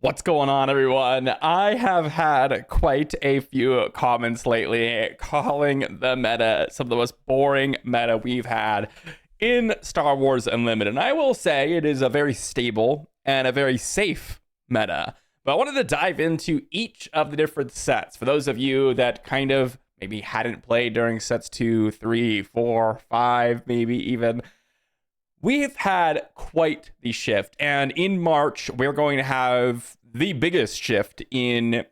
What's going on, everyone? I have had quite a few comments lately calling the meta some of the most boring meta we've had in Star Wars Unlimited. And I will say it is a very stable and a very safe meta. But I wanted to dive into each of the different sets. For those of you that kind of maybe hadn't played during sets 2, 3, 4, 5, maybe even, we've had quite the shift, and in March, we're going to have the biggest shift in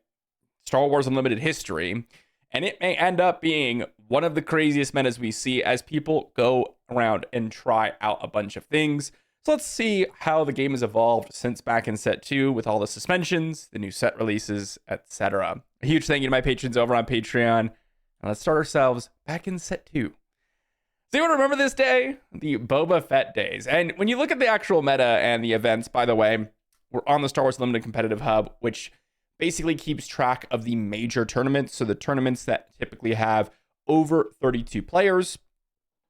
Star Wars Unlimited history, and it may end up being one of the craziest metas we see as people go around and try out a bunch of things. So let's see how the game has evolved since back in set 2 with all the suspensions, the new set releases, etc. A huge thank you to my patrons over on Patreon, and let's start ourselves back in set 2. So you want to remember this day? The Boba Fett days. And when you look at the actual meta and the events, by the way, we're on the Star Wars Limited Competitive Hub, which basically keeps track of the major tournaments. So the tournaments that typically have over 32 players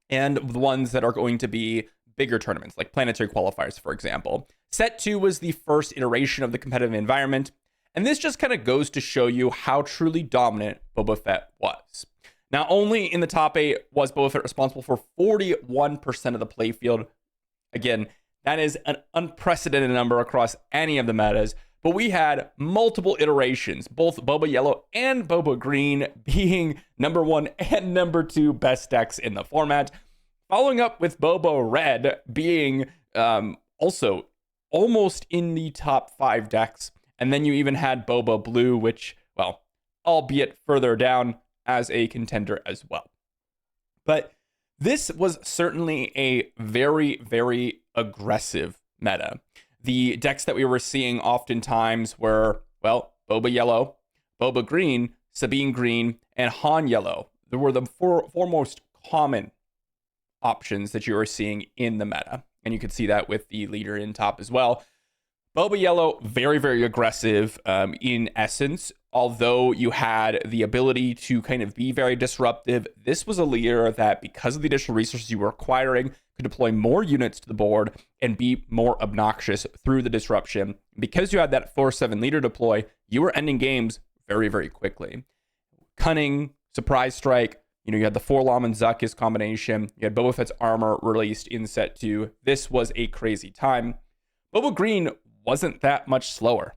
and the ones that are going to be bigger tournaments, like planetary qualifiers, for example. Set 2 was the first iteration of the competitive environment. And this just kind of goes to show you how truly dominant Boba Fett was. Not only in the top 8 was Boba Fett responsible for 41% of the playfield. Again, that is an unprecedented number across any of the metas. But we had multiple iterations, both Boba Yellow and Boba Green being number 1 and number 2 best decks in the format. Following up with Boba Red being also almost in the top 5 decks. And then you even had Boba Blue, which, well, albeit further down, as a contender as well. But this was certainly a very, very aggressive meta. The decks that we were seeing oftentimes were, well, Boba Yellow, Boba Green, Sabine Green, and Han Yellow. They were the four most common options that you were seeing in the meta. And you could see that with the leader in top as well. Boba Yellow, very, very aggressive in essence. Although you had the ability to kind of be very disruptive, this was a leader that, because of the additional resources you were acquiring, could deploy more units to the board and be more obnoxious through the disruption. Because you had that 4/7 leader deploy, you were ending games very, very quickly. Cunning, Surprise Strike, you had the 4-Lom and Zuckuss combination. You had Boba Fett's armor released in set 2. This was a crazy time. Boba Green wasn't that much slower.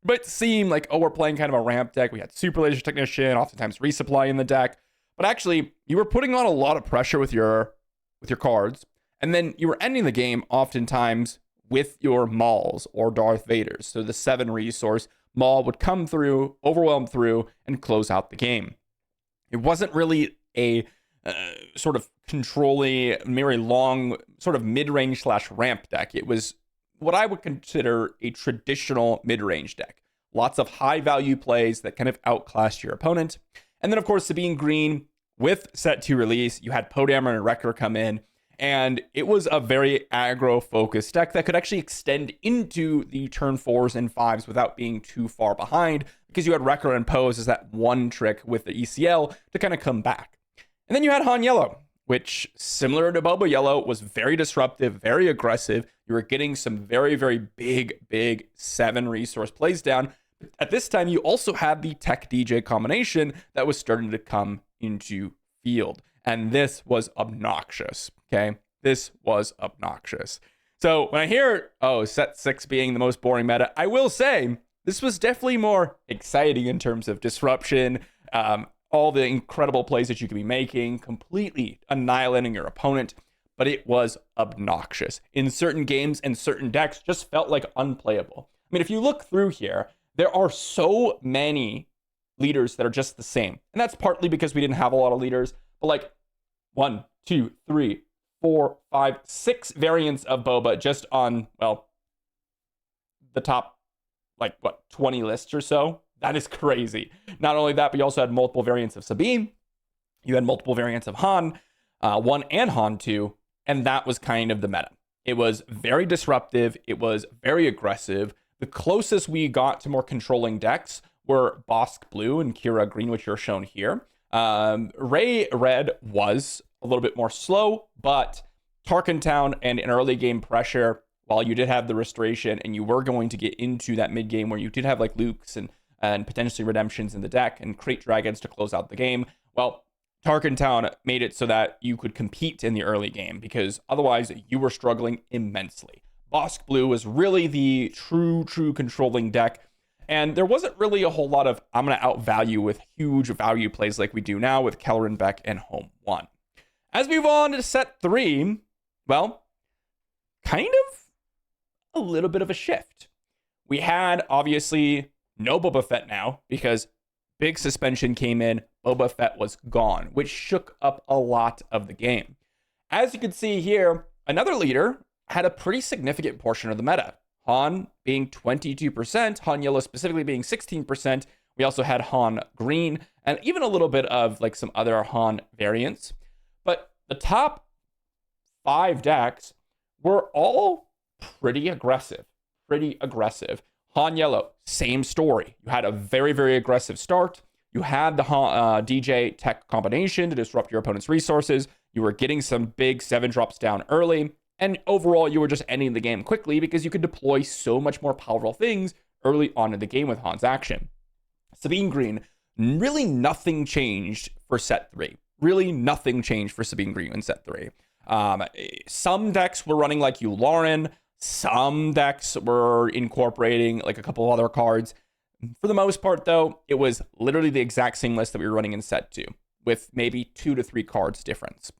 But it seemed like, oh, we're playing kind of a ramp deck. We had Super Laser Technician, oftentimes resupply in the deck. But actually, you were putting on a lot of pressure with your cards. And then you were ending the game oftentimes with your Mauls or Darth Vaders. So the 7 resource Maul would come through, overwhelm through, and close out the game. It wasn't really a sort of controlling, very long, sort of mid-range / ramp deck. It was what I would consider a traditional mid-range deck. Lots of high-value plays that kind of outclassed your opponent. And then, of course, Sabine Green, with set 2 release, you had Podameron and Wrecker come in, and it was a very aggro-focused deck that could actually extend into the turn 4s and 5s without being too far behind, because you had Wrecker and Pose as that one trick with the ECL to kind of come back. And then you had Han Yellow, which, similar to Boba Yellow, was very disruptive, very aggressive. You were getting some very, very big 7 resource plays down. But at this time, you also had the Tech DJ combination that was starting to come into field. And this was obnoxious, okay? This was obnoxious. So when I hear, oh, set 6 being the most boring meta, I will say this was definitely more exciting in terms of disruption, all the incredible plays that you could be making, completely annihilating your opponent, but it was obnoxious. In certain games and certain decks, just felt like unplayable. I mean, if you look through here, there are so many leaders that are just the same. And that's partly because we didn't have a lot of leaders, but like 1, 2, 3, 4, 5, 6 variants of Boba just on, well, the top, 20 lists or so. That is crazy. Not only that, but you also had multiple variants of Sabine. You had multiple variants of Han 1 and Han 2, and that was kind of the meta. It was very disruptive. It was very aggressive. The closest we got to more controlling decks were Bosk Blue and Kira Green, which are shown here. Rey Red was a little bit more slow, but Tarkin Town and an early game pressure while you did have the restoration and you were going to get into that mid game where you did have like Lukes and potentially redemptions in the deck and create dragons to close out the game, well, Tarkin Town made it so that you could compete in the early game, because otherwise you were struggling immensely. Bosk Blue was really the true controlling deck, and there wasn't really a whole lot of I'm going to outvalue with huge value plays like we do now with Kellerin Beck and Home 1. As we move on to set 3, well, kind of a little bit of a shift. We had, obviously, no Boba Fett now, because big suspension came in, Boba Fett was gone, which shook up a lot of the game. As you can see here, another leader had a pretty significant portion of the meta. Han being 22%, Han Yellow specifically being 16%. We also had Han Green, and even a little bit of like some other Han variants. But the top 5 decks were all pretty aggressive. Han Yellow, same story. You had a very aggressive start. You had the DJ tech combination to disrupt your opponent's resources. You were getting some big 7 drops down early. And overall, you were just ending the game quickly because you could deploy so much more powerful things early on in the game with Han's action. Sabine Green, really nothing changed for set 3. Really nothing changed for Sabine Green in set 3. Some decks were running like Yularen. Some decks were incorporating like a couple other cards. For the most part, though, it was literally the exact same list that we were running in set 2, with maybe 2 to 3 cards difference.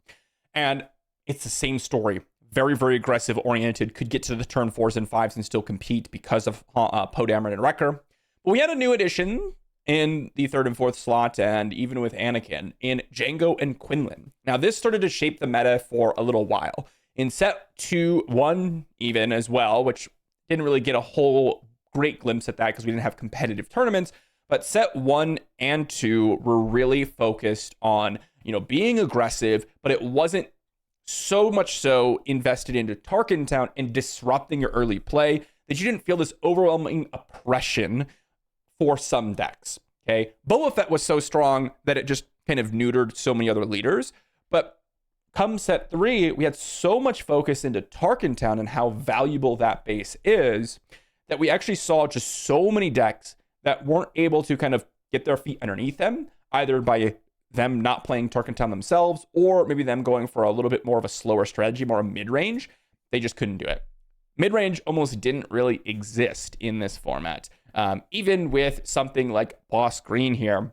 And it's the same story. Very aggressive oriented, could get to the turn 4s and 5s and still compete because of Poe Dameron and Wrecker. But we had a new addition in the 3rd and 4th slot, and even with Anakin, in Jango and Quinlan. Now, this started to shape the meta for a little while. In set 2, 1 even as well, which didn't really get a whole great glimpse at that because we didn't have competitive tournaments, but set 1 and 2 were really focused on, being aggressive, but it wasn't so much so invested into Tarkin Town and disrupting your early play that you didn't feel this overwhelming oppression for some decks. Okay, Boba Fett was so strong that it just kind of neutered so many other leaders, but come set 3, we had so much focus into Tarkin Town and how valuable that base is that we actually saw just so many decks that weren't able to kind of get their feet underneath them, either by them not playing Tarkin Town themselves, or maybe them going for a little bit more of a slower strategy, more mid-range. They just couldn't do it. Mid-range almost didn't really exist in this format. Even with something like Boss Green here,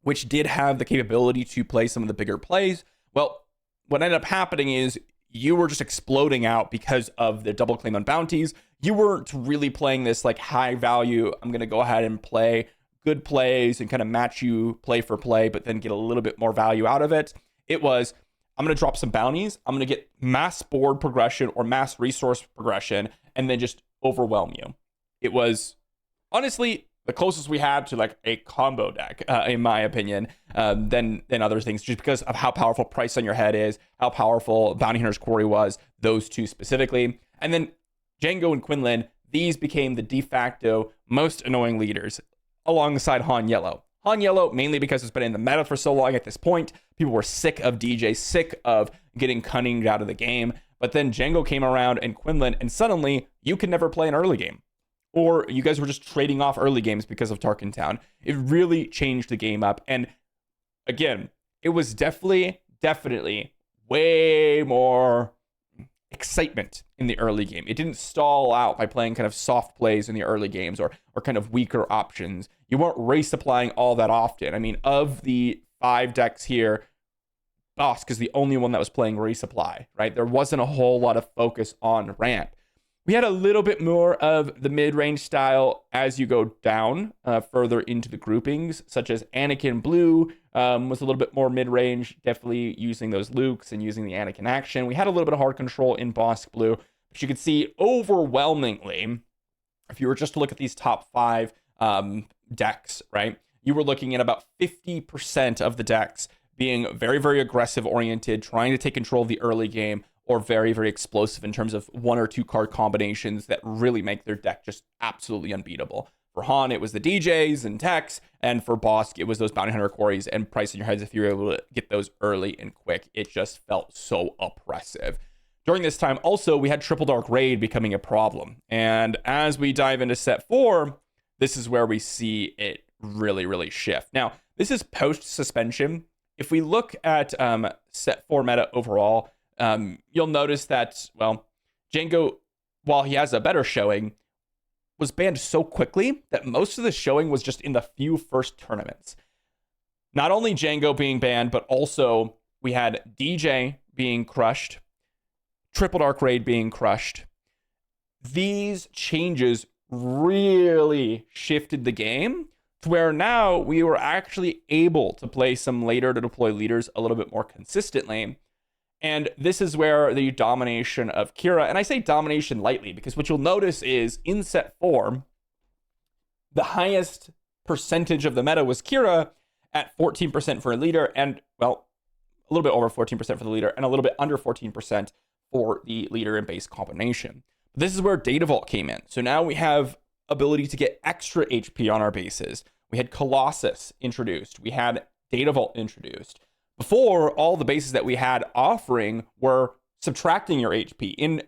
which did have the capability to play some of the bigger plays, well, what ended up happening is you were just exploding out because of the double claim on bounties. You weren't really playing this like high value, I'm going to go ahead and play good plays and kind of match you play for play, but then get a little bit more value out of it. It was, I'm going to drop some bounties. I'm going to get mass board progression or mass resource progression and then just overwhelm you. It was honestly the closest we had to like a combo deck, in my opinion, than other things, just because of how powerful Price on Your Head is, how powerful Bounty Hunter's Quarry was, those two specifically. And then Jango and Quinlan, these became the de facto most annoying leaders alongside Han Yellow. Han Yellow, mainly because it's been in the meta for so long at this point. People were sick of DJ, sick of getting cunning out of the game. But then Jango came around and Quinlan, and suddenly you could never play an early game. Or you guys were just trading off early games because of Tarkin Town. It really changed the game up. And again, it was definitely way more excitement in the early game. It didn't stall out by playing kind of soft plays in the early games or kind of weaker options. You weren't race supplying all that often. I mean, of the 5 decks here, Bosk is the only one that was playing resupply, right? There wasn't a whole lot of focus on ramp. We had a little bit more of the mid-range style as you go down further into the groupings, such as Anakin Blue was a little bit more mid-range, definitely using those Lukes and using the Anakin action. We had a little bit of hard control in Bosk Blue, but you could see overwhelmingly, if you were just to look at these top 5 decks, right, you were looking at about 50% of the decks being very aggressive oriented, trying to take control of the early game, or very explosive in terms of 1 or 2 card combinations that really make their deck just absolutely unbeatable. For Han, it was the DJs and techs, and for Bosk, it was those Bounty Hunter Quarries and Price in Your Heads. If you were able to get those early and quick, it just felt so oppressive. During this time, also, we had Triple Dark Raid becoming a problem. And as we dive into set 4, this is where we see it really, really shift. Now, this is post-suspension. If we look at set 4 meta overall, you'll notice that, well, Django, while he has a better showing, was banned so quickly that most of the showing was just in the few first tournaments. Not only Django being banned, but also we had DJ being crushed, Triple Dark Raid being crushed. These changes really shifted the game to where now we were actually able to play some later to deploy leaders a little bit more consistently. And this is where the domination of Kira, and I say domination lightly because what you'll notice is in set 4, the highest percentage of the meta was Kira at 14% for a leader, and, well, a little bit over 14% for the leader, and a little bit under 14% for the leader and base combination. This is where Data Vault came in. So now we have ability to get extra HP on our bases. We had Colossus introduced. We had Data Vault introduced. Before, all the bases that we had offering were subtracting your HP in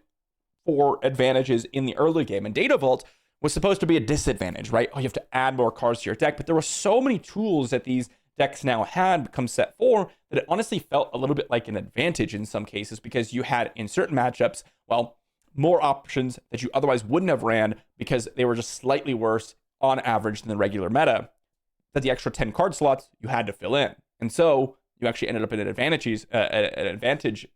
for advantages in the early game. And Data Vault was supposed to be a disadvantage, right? Oh, you have to add more cards to your deck. But there were so many tools that these decks now had come set 4 that it honestly felt a little bit like an advantage in some cases because you had in certain matchups, well, more options that you otherwise wouldn't have ran because they were just slightly worse on average than the regular meta, that the extra 10 card slots you had to fill in. And so you actually ended up in an advantage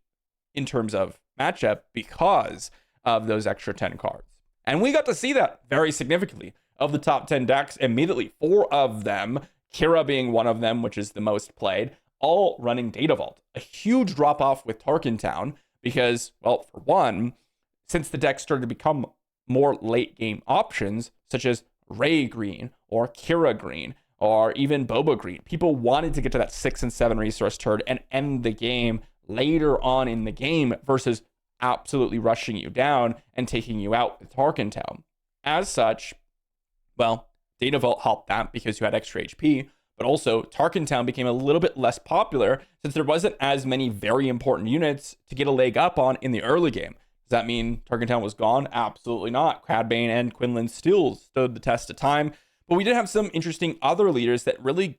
in terms of matchup because of those extra 10 cards. And we got to see that very significantly. Of the top 10 decks, immediately 4 of them, Kira being one of them, which is the most played, all running Data Vault. A huge drop-off with Tarkin Town because, well, for one, since the deck started to become more late-game options, such as Ray Green or Kira Green or even Boba Green, people wanted to get to that 6 and 7 resource turn and end the game later on in the game versus absolutely rushing you down and taking you out with Tarkin Town. As such, well, Data Vault helped that because you had extra HP, but also Tarkin Town became a little bit less popular since there wasn't as many very important units to get a leg up on in the early game. Does that mean Tarkin Town was gone? Absolutely not. Cad Bane and Quinlan still stood the test of time, but we did have some interesting other leaders that really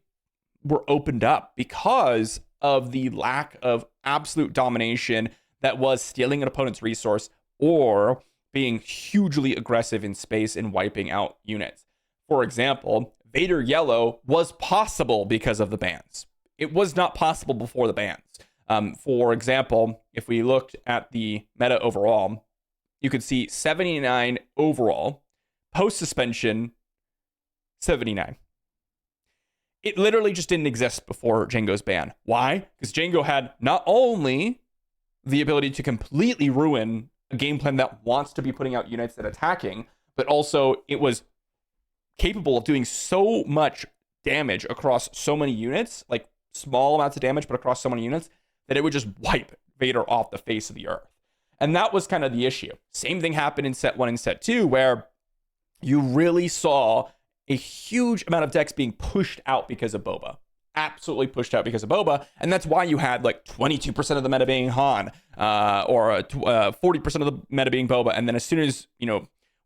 were opened up because of the lack of absolute domination that was stealing an opponent's resource or being hugely aggressive in space and wiping out units. For example, Vader Yellow was possible because of the bans. It was not possible before the bans. For example, if we looked at the meta overall, you could see 79 overall, post-suspension, 79. It literally just didn't exist before Django's ban. Why? Because Django had not only the ability to completely ruin a game plan that wants to be putting out units and attacking, but also it was capable of doing so much damage across so many units, like small amounts of damage, but across so many units, that it would just wipe Vader off the face of the earth. And that was kind of the issue. Same thing happened in set 1 and set 2, where you really saw a huge amount of decks being pushed out because of Boba. Absolutely pushed out because of Boba. And that's why you had like 22% of the meta being Han, or 40% of the meta being Boba. And then as soon as,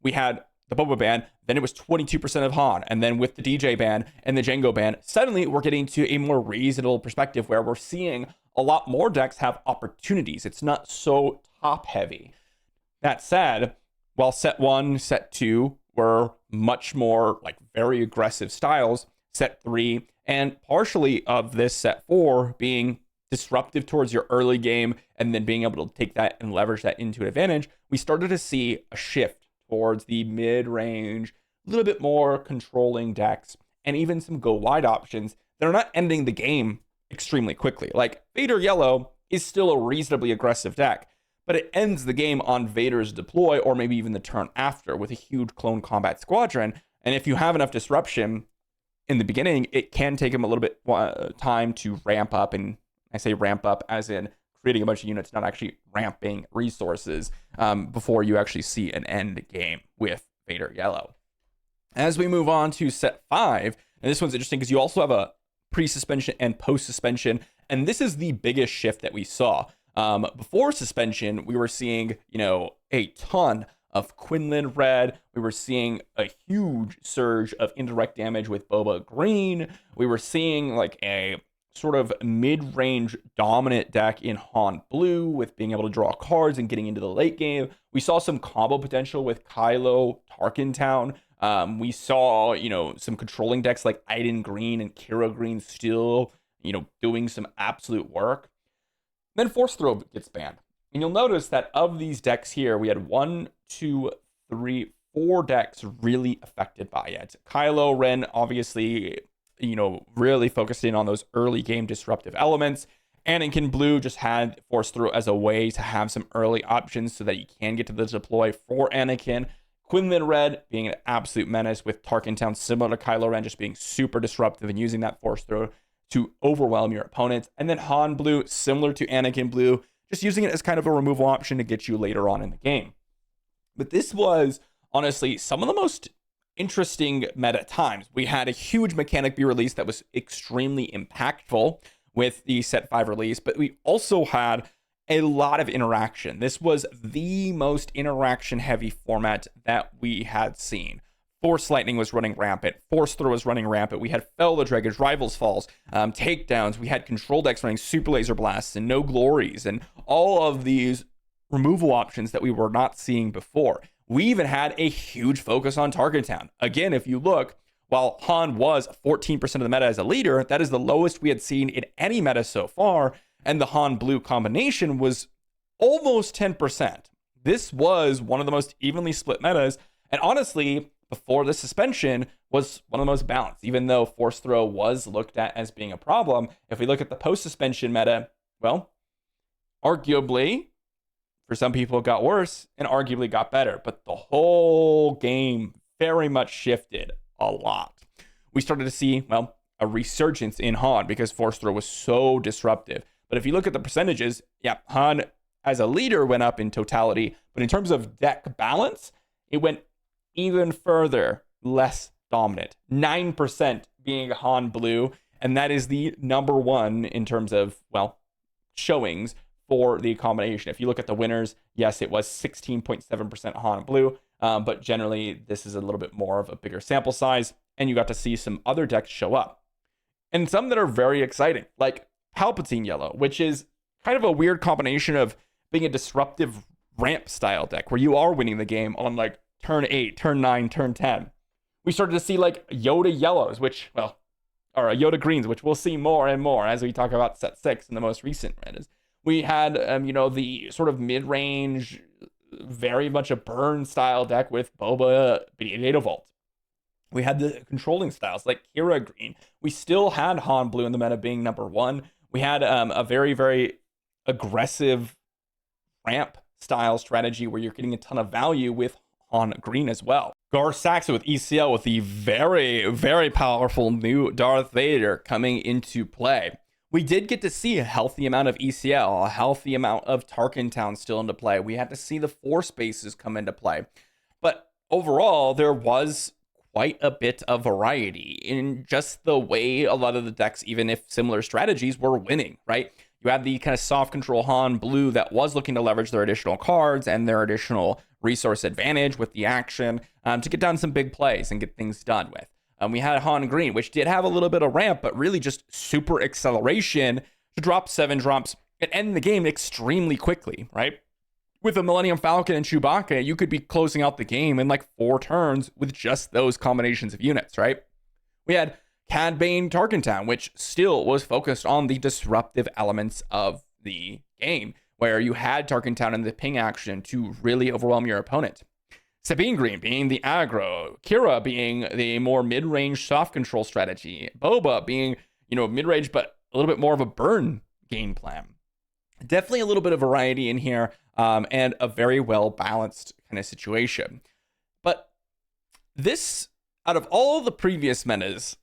we had the Boba ban, then it was 22% of Han. And then with the DJ ban and the Django ban, suddenly we're getting to a more reasonable perspective where we're seeing a lot more decks have opportunities. It's not so top heavy. That said, while set 1, set 2 were much more like very aggressive styles, set 3 and partially of this set 4 being disruptive towards your early game and then being able to take that and leverage that into an advantage, we started to see a shift towards the mid-range, a little bit more controlling decks, and even some go-wide options that are not ending the game extremely quickly. Like, Vader Yellow is still a reasonably aggressive deck, but it ends the game on Vader's deploy, or maybe even the turn after, with a huge clone combat squadron. And if you have enough disruption in the beginning, it can take him a little bit time to ramp up, and I say ramp up as in creating a bunch of units, not actually ramping resources, before you actually see an end game with Vader Yellow. As we move on to set 5, and this one's interesting because you also have a pre-suspension and post-suspension, and this is the biggest shift that we saw. Before suspension, we were seeing, a ton of Quinlan red. We were seeing a huge surge of indirect damage with Boba green. We were seeing like a sort of mid-range dominant deck in Han blue with being able to draw cards and getting into the late game. We saw some combo potential with Kylo Tarkin Town. We saw, some controlling decks like Iden green and Kira green still, doing some absolute work. Then Force Throw gets banned. And you'll notice that of these decks here, we had 1, 2, 3, 4 decks really affected by it. Kylo Ren, obviously, really focused in on those early game disruptive elements. Anakin Blue just had Force Throw as a way to have some early options so that you can get to the deploy for Anakin. Quinlan Red being an absolute menace with Tarkin Town, similar to Kylo Ren, just being super disruptive and using that Force Throw to overwhelm your opponents. And then Han Blue, similar to Anakin Blue, just using it as kind of a removal option to get you later on in the game. But this was honestly some of the most interesting meta times. We had a huge mechanic be released that was extremely impactful with the set 5 release, but we also had a lot of interaction. This was the most interaction heavy format that we had seen. Force Lightning was running rampant. Force Throw was running rampant. We had Fell the Dragon's Rivals Falls, takedowns. We had control decks running Super Laser Blasts and No Glories and all of these removal options that we were not seeing before. We even had a huge focus on Tarkin Town. Again, if you look, while Han was 14% of the meta as a leader, that is the lowest we had seen in any meta so far, and the Han Blue combination was almost 10%. This was one of the most evenly split metas, and honestly, before the suspension was one of the most balanced, even though Force Throw was looked at as being a problem. If we look at the post-suspension meta, well, arguably, for some people it got worse and arguably got better, but the whole game very much shifted a lot. We started to see, well, a resurgence in Han because Force Throw was so disruptive. But if you look at the percentages, yeah, Han as a leader went up in totality, but in terms of deck balance, it went even further less dominant. 9% being Han Blue, and that is the number one in terms of, well, showings for the combination. If you look at the winners, yes, it was 16.7% Han Blue, but generally this is a little bit more of a bigger sample size, and you got to see some other decks show up. And some that are very exciting, like Palpatine Yellow, which is kind of a weird combination of being a disruptive ramp style deck where you are winning the game on like turn 8, turn 9, turn 10. We started to see like Yoda Yellows, which, well, or Yoda Greens, which we'll see more and more as we talk about set 6 in the most recent metas. We had, the sort of mid-range, very much a burn style deck with Boba Data Vault. We had the controlling styles like Kira Green. We still had Han Blue in the meta being number one. We had a very, very aggressive ramp style strategy where you're getting a ton of value with Han Green as well. Gar Saxon with ECL with the very, very powerful new Darth Vader coming into play. We did get to see a healthy amount of ECL, a healthy amount of Tarkin Town still into play. We had to see the Force bases come into play. But overall, there was quite a bit of variety in just the way a lot of the decks, even if similar strategies, were winning, right? You had the kind of soft control Han Blue that was looking to leverage their additional cards and their additional resource advantage with the action to get down some big plays and get things done with. We had Han Green, which did have a little bit of ramp, but really just super acceleration to drop 7 drops and end the game extremely quickly, right? With the Millennium Falcon and Chewbacca, you could be closing out the game in like 4 turns with just those combinations of units, right? We had Cad Bane Tarkin Town, which still was focused on the disruptive elements of the game, where you had Tarkin Town in the ping action to really overwhelm your opponent. Sabine Green being the aggro, Kira being the more mid-range soft control strategy, Boba being, mid-range, but a little bit more of a burn game plan. Definitely a little bit of variety in here, and a very well-balanced kind of situation. But this, out of all the previous metas,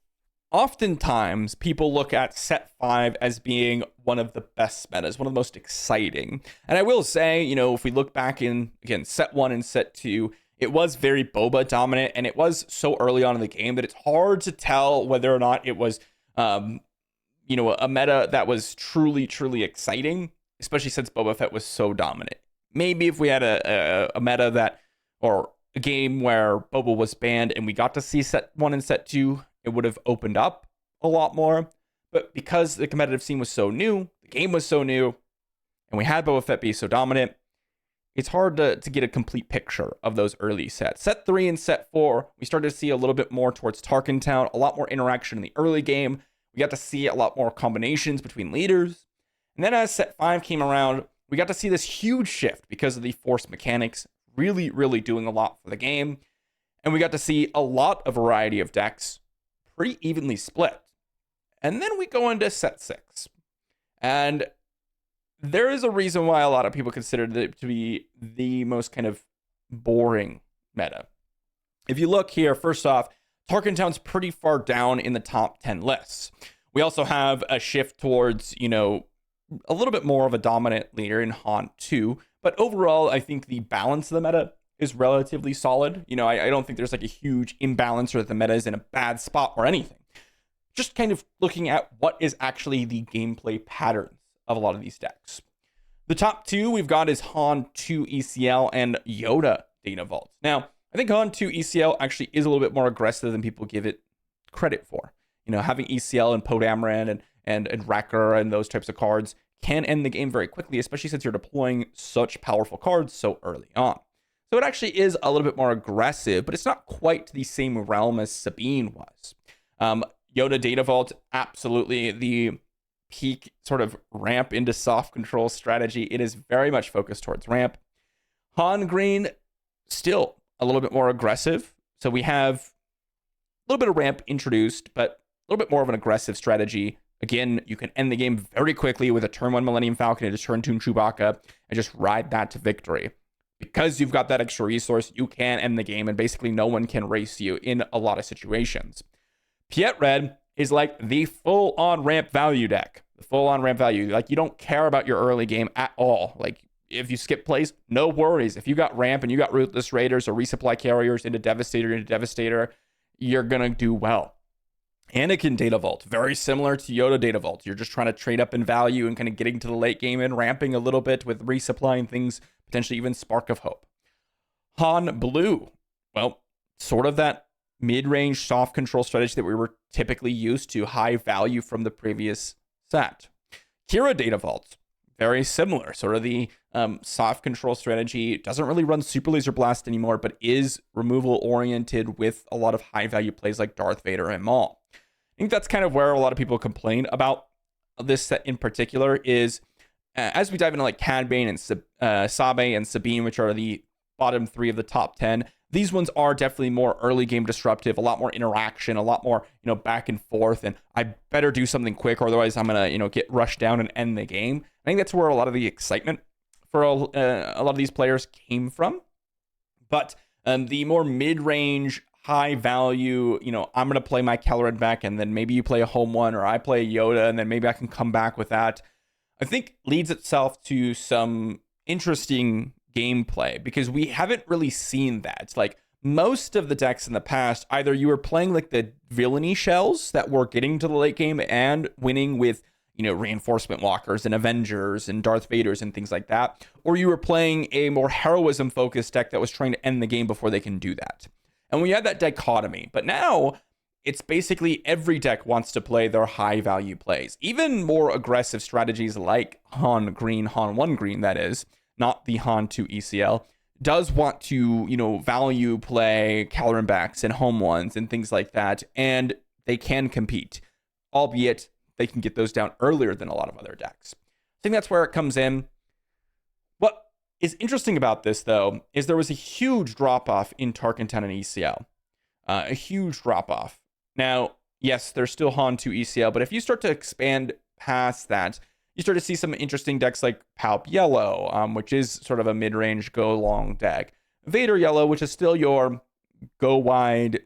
oftentimes people look at set 5 as being one of the best metas, one of the most exciting. And I will say, if we look back in, again, set 1 and set 2, it was very Boba dominant, and it was so early on in the game that it's hard to tell whether or not it was, a meta that was truly, truly exciting. especially since Boba Fett was so dominant. Maybe if we had a meta that, or a game where Boba was banned and we got to see set 1 and set 2, it would have opened up a lot more. But because the competitive scene was so new, the game was so new, and we had Boba Fett be so dominant, it's hard to get a complete picture of those early sets. Set 3 and set 4, we started to see a little bit more towards Tarkin Town, a lot more interaction in the early game. We got to see a lot more combinations between leaders. And then as set 5 came around, we got to see this huge shift because of the force mechanics really, really doing a lot for the game. And we got to see a lot of variety of decks pretty evenly split. And then we go into set 6. And there is a reason why a lot of people considered it to be the most kind of boring meta. If you look here, first off, Tarkin Town's pretty far down in the top 10 lists. We also have a shift towards, a little bit more of a dominant leader in Han 2. But overall, I think the balance of the meta is relatively solid. I don't think there's like a huge imbalance or that the meta is in a bad spot or anything. Just kind of looking at what is actually the gameplay patterns of a lot of these decks. The top 2 we've got is Han 2 ECL and Yoda Data Vault. Now, I think Han 2 ECL actually is a little bit more aggressive than people give it credit for. Having ECL and Poe Dameron and Wrecker and those types of cards can end the game very quickly, especially since you're deploying such powerful cards so early on. So it actually is a little bit more aggressive, but it's not quite to the same realm as Sabine was. Yoda Data Vault, absolutely the peak sort of ramp into soft control strategy. It is very much focused towards ramp. Han Green, still a little bit more aggressive. So we have a little bit of ramp introduced, but a little bit more of an aggressive strategy. Again, you can end the game very quickly with a turn 1 Millennium Falcon and a turn 2 Chewbacca and just ride that to victory. Because you've got that extra resource, you can end the game and basically no one can race you in a lot of situations. Piet Red is like the full-on ramp value deck. The full-on ramp value. Like, you don't care about your early game at all. Like, if you skip plays, no worries. If you got ramp and you got Ruthless Raiders or resupply carriers into Devastator, you're going to do well. Anakin Data Vault, very similar to Yoda Data Vault. You're just trying to trade up in value and kind of getting to the late game and ramping a little bit with resupplying things, potentially even Spark of Hope. Han Blue, well, sort of that mid-range soft control strategy that we were typically used to, high value from the previous set. Kira Data Vault, very similar, sort of the soft control strategy. Doesn't really run Super Laser Blast anymore, but is removal oriented with a lot of high value plays like Darth Vader and Maul. I think that's kind of where a lot of people complain about this set in particular is as we dive into like Cad Bane and Sabe and Sabine, which are the bottom 3 of the top 10, these ones are definitely more early game disruptive, a lot more interaction, a lot more, back and forth. And I better do something quick, or otherwise I'm going to, get rushed down and end the game. I think that's where a lot of the excitement for a lot of these players came from. But the more mid-range, high value, I'm going to play my Caloran back, and then maybe you play a home one, or I play Yoda, and then maybe I can come back with that, I think leads itself to some interesting gameplay, because we haven't really seen that. Like, most of the decks in the past, either you were playing like the villainy shells that were getting to the late game and winning with, reinforcement walkers and Avengers and Darth Vaders and things like that, or you were playing a more heroism focused deck that was trying to end the game before they can do that. And we had that dichotomy. But now it's basically every deck wants to play their high value plays. Even more aggressive strategies like Han Green, Han 1 Green, that is, not the Han 2 ECL, does want to, value play Caloran backs and home ones and things like that. And they can compete, albeit they can get those down earlier than a lot of other decks. I think that's where it comes in. What is interesting about this, though, is there was a huge drop-off in Tarkin Town and ECL. A huge drop-off. Now, yes, there's still Han 2 ECL, but if you start to expand past that, you start to see some interesting decks like Palp Yellow, which is sort of a mid-range go-long deck. Vader Yellow, which is still your go-wide,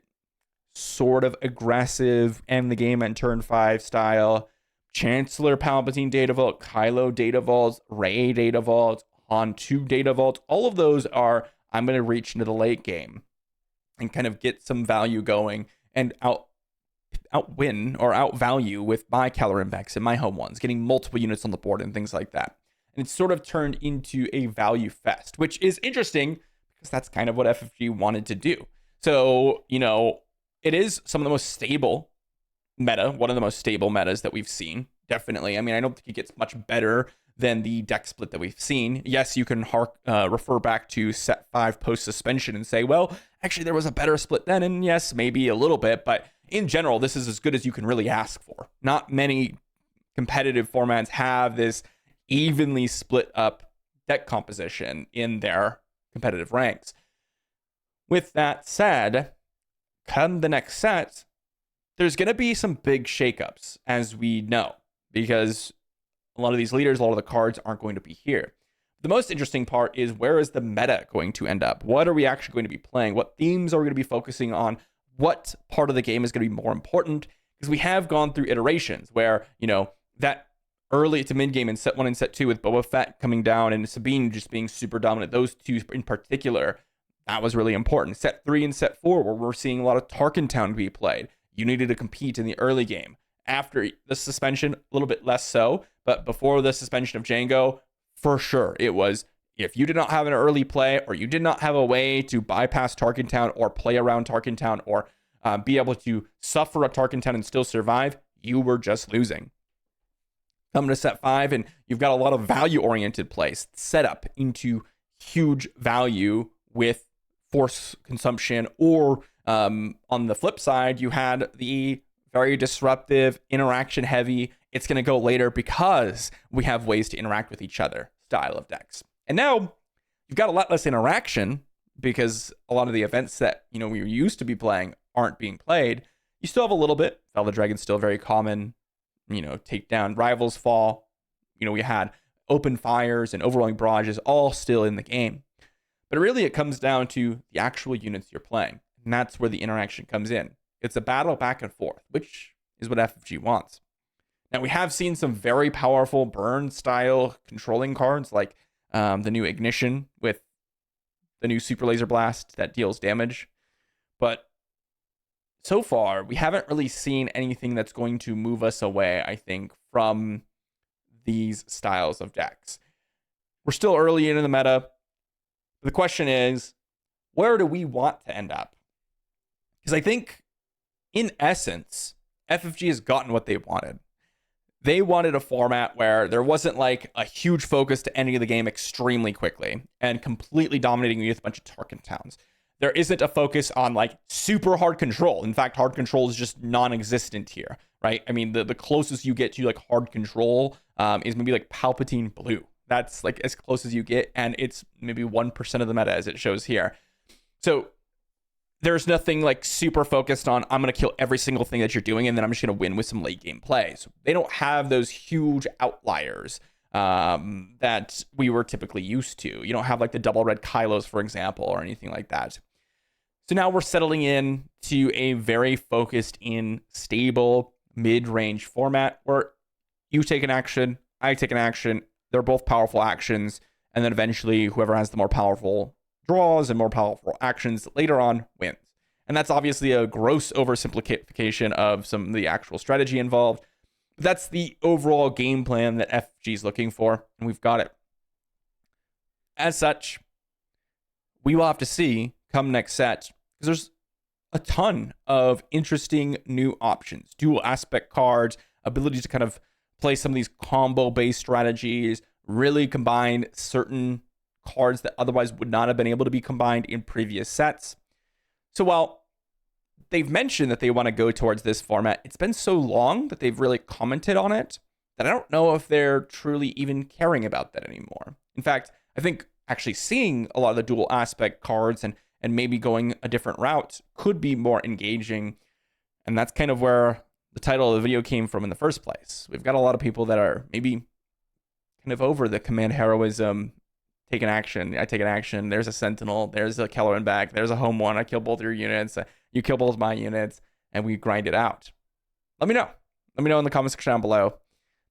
sort of aggressive, end the game at turn 5 style. Chancellor Palpatine Data Vault, Kylo Data Vault, Rey Data Vault, Han 2 Data Vault. All of those are, I'm going to reach into the late game and kind of get some value going and outwin or outvalue with my Caloran backs and my home ones, getting multiple units on the board and things like that. And it's sort of turned into a value fest, which is interesting because that's kind of what FFG wanted to do. So, it is some of the most stable meta, one of the most stable metas that we've seen. Definitely. I mean, I don't think it gets much better than the deck split that we've seen. Yes, you can refer back to set 5 post suspension and say, well, actually there was a better split then, and yes, maybe a little bit, but in general, this is as good as you can really ask for. Not many competitive formats have this evenly split up deck composition in their competitive ranks. With that said, come the next set, there's going to be some big shakeups, as we know, because a lot of these leaders, a lot of the cards aren't going to be here. The most interesting part is, where is the meta going to end up? What are we actually going to be playing? What themes are we going to be focusing on? What part of the game is going to be more important? Because we have gone through iterations where, that early to mid game in set 1 and set 2 with Boba Fett coming down and Sabine just being super dominant, those two in particular, that was really important. Set 3 and set 4, where we're seeing a lot of Tarkin Town be played. You needed to compete in the early game. After the suspension, a little bit less so, but before the suspension of Django, for sure, it was, if you did not have an early play, or you did not have a way to bypass Tarkin Town or play around Tarkin Town, or be able to suffer a Tarkin Town and still survive, you were just losing. Coming to set 5, and you've got a lot of value-oriented plays set up into huge value with force consumption, or on the flip side, you had the very disruptive, interaction heavy, it's going to go later because we have ways to interact with each other style of decks. And now you've got a lot less interaction because a lot of the events that we used to be playing aren't being played. You still have a little bit. Fel the Dragon's still very common. Take down rivals fall. We had open fires and overwhelming barrages all still in the game. But really it comes down to the actual units you're playing. And that's where the interaction comes in. It's a battle back and forth, which is what FFG wants. Now, we have seen some very powerful burn-style controlling cards, like the new Ignition with the new Super Laser Blast that deals damage. But so far, we haven't really seen anything that's going to move us away, I think, from these styles of decks. We're still early in the meta. The question is, where do we want to end up? Because I think, in essence, FFG has gotten what they wanted. They wanted a format where there wasn't like a huge focus to ending the game extremely quickly and completely dominating you with a bunch of Tarkin Towns. There isn't a focus on like super hard control. In fact, hard control is just non-existent here, right? I mean, the closest you get to like hard control is maybe like Palpatine Blue. That's like as close as you get, and it's maybe 1% of the meta as it shows here. So there's nothing like super focused on, I'm going to kill every single thing that you're doing, and then I'm just going to win with some late game plays. They don't have those huge outliers that we were typically used to. You don't have like the double red Kylos, for example, or anything like that. So now we're settling in to a very focused in stable mid-range format where you take an action, I take an action, they're both powerful actions, and then eventually whoever has the more powerful draws and more powerful actions later on wins. And that's obviously a gross oversimplification of some of the actual strategy involved. That's the overall game plan that FFG is looking for, and we've got it. As such, we will have to see come next set, because there's a ton of interesting new options. Dual aspect cards, ability to kind of play some of these combo-based strategies, really combine certain cards that otherwise would not have been able to be combined in previous sets. So while they've mentioned that they want to go towards this format, it's been so long that they've really commented on it that I don't know if they're truly even caring about that anymore. In fact, I think actually seeing a lot of the dual aspect cards and maybe going a different route could be more engaging. And that's kind of where the title of the video came from in the first place. We've got a lot of people that are maybe kind of over the command heroism. Take an action, I take an action, there's a sentinel, there's a Kelleran back, there's a home one, I kill both your units, you kill both my units, and we grind it out. Let me know in the comment section down below.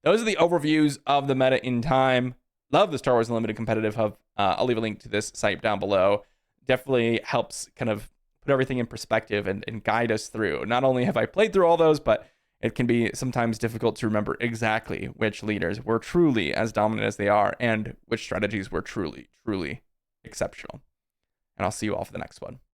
Those are the overviews of the meta in time. Love the Star Wars Unlimited Competitive Hub. I'll leave a link to this site down below. Definitely helps kind of put everything in perspective and guide us through. Not only have I played through all those, but it can be sometimes difficult to remember exactly which leaders were truly as dominant as they are and which strategies were truly, truly exceptional. And I'll see you all for the next one.